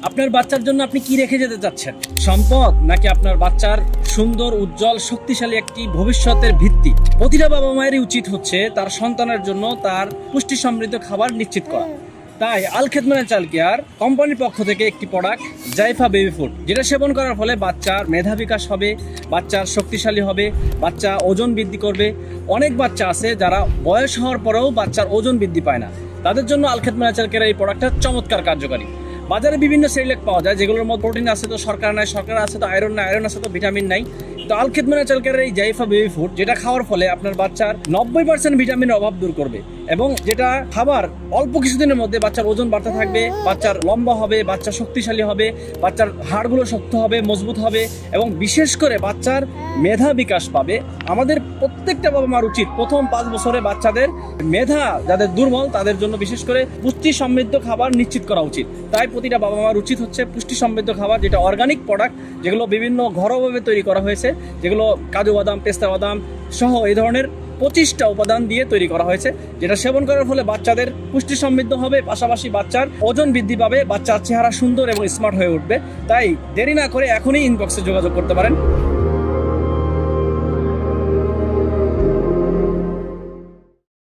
আপনার বাচ্চার জন্য আপনি কি রেখে যেতে চাচ্ছেন? সম্পদ, নাকি আপনার বাচ্চার সুন্দর, উজ্জ্বল, শক্তিশালী একটি ভবিষ্যতের ভিত্তি? প্রতিটা বাবা মায়েরই উচিত হচ্ছে তার সন্তানের জন্য তার পুষ্টি সমৃদ্ধ খাবার নিশ্চিত করা। তাই আল খেদমত ন্যাচারাল কেয়ার কোম্পানির পক্ষ থেকে একটি প্রোডাক্ট জাইফা বেবি ফুড, যেটা সেবন করার ফলে বাচ্চার মেধা বিকাশ হবে, বাচ্চার শক্তিশালী হবে, বাচ্চা ওজন বৃদ্ধি করবে। অনেক বাচ্চা আছে যারা বয়স হওয়ার পরেও বাচ্চার ওজন বৃদ্ধি পায় না, তাদের জন্য আল খেদমত ন্যাচারাল কেয়ার এই প্রোডাক্টটা চমৎকার কার্যকারী। বাজারে বিভিন্ন সেরিলেক পাওয়া যায়, যেগুলোর মধ্যে প্রোটিন আছে তো সরকার নাই, সরকার আছে তো আয়রন নাই, আয়রন আছে তো ভিটামিন নাই। তো আল খেদমত ন্যাচারাল কেয়ারের এই জাইফা বেবি ফুড, যেটা খাওয়ার ফলে আপনার বাচ্চার 90% ভিটামিনের অভাব দূর করবে, এবং যেটা খাবার অল্প কিছুদিনের মধ্যে বাচ্চার ওজন বাড়তে থাকবে, বাচ্চার লম্বা হবে, বাচ্চা শক্তিশালী হবে, বাচ্চার হাড়গুলো শক্ত হবে, মজবুত হবে, এবং বিশেষ করে বাচ্চার মেধা বিকাশ পাবে। আমাদের প্রত্যেকটা বাবা মার উচিত প্রথম 5 বছরে বাচ্চাদের মেধা যাদের দুর্বল তাদের জন্য বিশেষ করে পুষ্টি সমৃদ্ধ খাবার নিশ্চিত করা উচিত। তাই প্রতিটা বাবা মার উচিত হচ্ছে পুষ্টি সমৃদ্ধ খাবার, যেটা অর্গানিক প্রোডাক্ট, যেগুলো বিভিন্ন ঘরোয়াভাবে তৈরি করা হয়েছে, যেগুলো কাজু বাদাম, পেস্তা বাদাম সহ এই ধরনের 25টা উপাদান দিয়ে তৈরি করা হয়েছে, যেটা সেবন করার ফলে বাচ্চাদের পুষ্টি সমৃদ্ধ হবে, পাশাপাশি বাচ্চার ওজন বৃদ্ধি পাবে, বাচ্চার চেহারা সুন্দর এবং স্মার্ট হয়ে উঠবে। তাই দেরি না করে এখনই ইনবক্সে যোগাযোগ করতে পারেন।